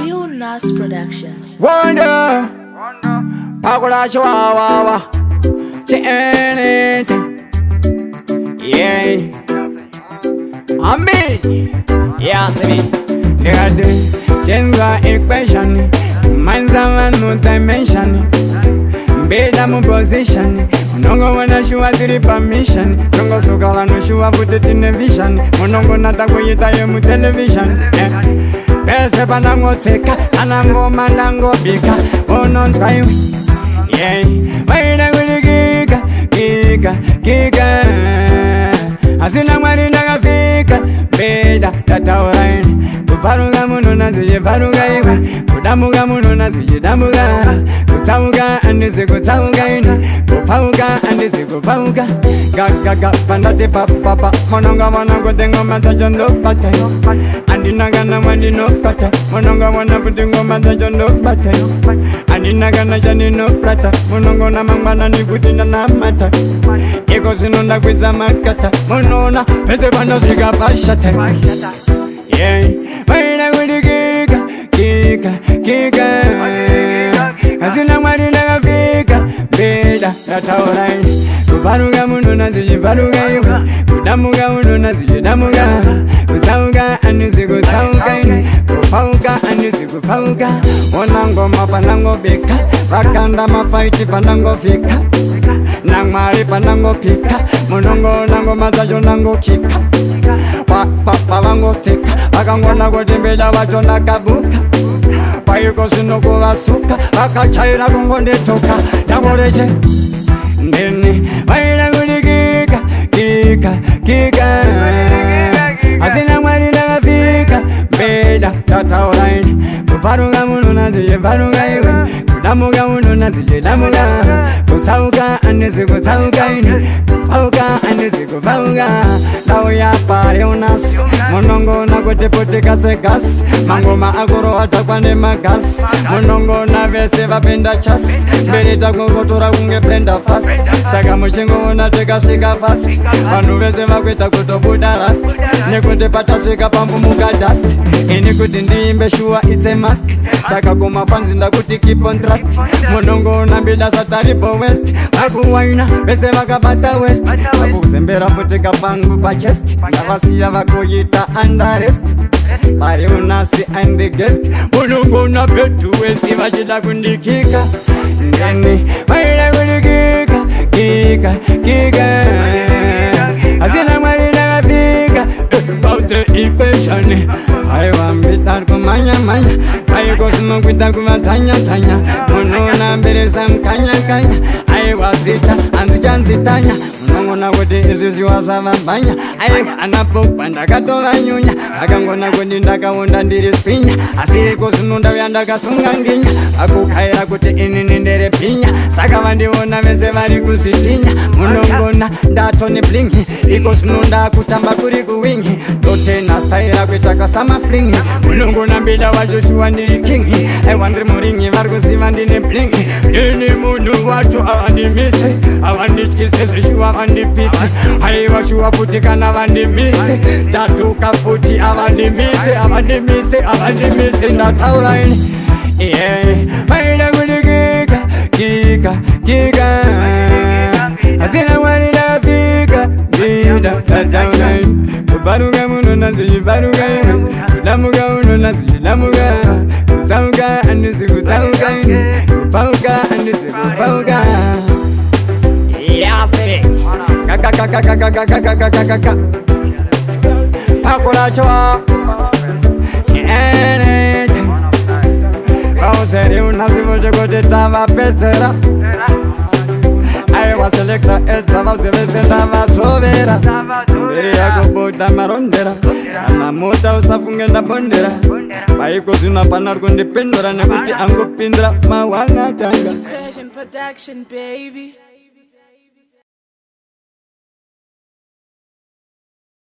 Real Nas Productions. Wonder, Pakula Chihuahua, anything, yeah. I'm me, yeah, see me. Change equation, minds have no dimension. Beda mu position, monongo wana shuwa ziri permission. Nongo suka wano shuwa put it in a vision. Monongo nata kuyita ye mu television. Pese panango seka, anango manango bika. Ono ntwaiwe, yeah. Maina kuli giga. Asina mwari nagafika, beda tata uraini. Kuparuga muno naziye paruga iwe. Kudamuga muno naziye damuga. Kutauga andizi kutauga ini. Kupauga andizi kupauga. Gaga pandate papa. Monongo tengo matajondo pata. Andinagana wandi no pata. Monongo putingo matajondo pata. Andinagana jani no plata. Monongo na mangmana ni putina na mata. Ego sinonda kwiza makata. Monona pese pando siga pashate. Yeah, maina kuli giga. Asina mwari nagafika, beda tatauraini. Kuparuga muno naziye paruga iwe. Kudamuga muno naziye damuga. Kutauga andizi kutauga ini. Kupauga andizi kupauga. Onango mapanango bika. Vakanda mafaiti panango fika. Nangmari panango pika. Monongo nango mazajo nango kika. Papa wango stika. Vakangona kuti mbeda wacho nakabuka. Paiko sinoko vasuka. Vakachaira kungondetoka. Dagoreche ndini vaira kuli giga. Asina mwari nagafika, beda tatauraini. Kuparuga muno naziye paruga iwe. Kudamuga muno naziye damuga. Kutauga andizi kutauga ini. Kupauga andizi kupauga. Lauya pareunas. Monongo na kuti putika segas. Mangoma agoro atakwane magas. Monongo na vese vapenda chas. Berita kungotora kunge blenda fast. Saka muchingo unateka shika fast. Vanu vese vakweta kutobuda rust. Nekuti patashika pambu muga dust. Ini kuti ndiimbe sure it's a must. Saka kuma fanzi ndakuti keep on trust. Monongo na mbida sataripo west. Vakuwaina vese vakabata west. Vakuzembera putika pangu pa chest. Ndavasiya vakoyita underrest. Pari unasi I'm the guest. Monongo na betu west. Vachida kundikika ndeni vaira kuli giga. Asina mwari nagafika. About the equation. Aiwambita kumanya. Aiko sinokwita kuvatanya. Monona mbere samkanya. Aiwazita anzichanzitanya. Monongona kuti izvi zviwazavambanya. Aiwa anapopa ndakatovanyunya. Akangona kuti ndakaonda ndiri spinya. Asi iko sinonda uya ndakasunga nginya. Akukaira kuti inini ndere pinya. Saka vandiona vese vari kuzvitinya. Monongona ndatoni blingi. Iko sinonda kutamba kuri kuwingi. Dotena staira kuitaka samaflingi. Monongona mbida wajoshua ndiri kingi. Aiwa ndiri muringi vari kuziva ndine blingi. Ndini munhu wacho avandimisi. Avandityise zvishuwa avandipisi. Aiwa shuwa futi kana vandimisi. Ndatuka futi avandimisi. Ndataura ini. Yeah, vaida kuli giga. Asina mwari nagafika, beda tatauraini. Kuparuga muno naziye paruga iwe. Kudamuga muno naziye damuga. Kutauga andizi kutauga ini. Kupauga andizi kupauga. Yase Gaga Pakula Chihuahua anything. Kauseri unasivoje kuti tava pedzera. Aiwa selecta edzava zivese tava tovera. Mberi yako boda marondera. Kana mota usafunge ndabondera. Paiko zvino pana kundipindura nekuti angopindura mawana tanga. Production baby.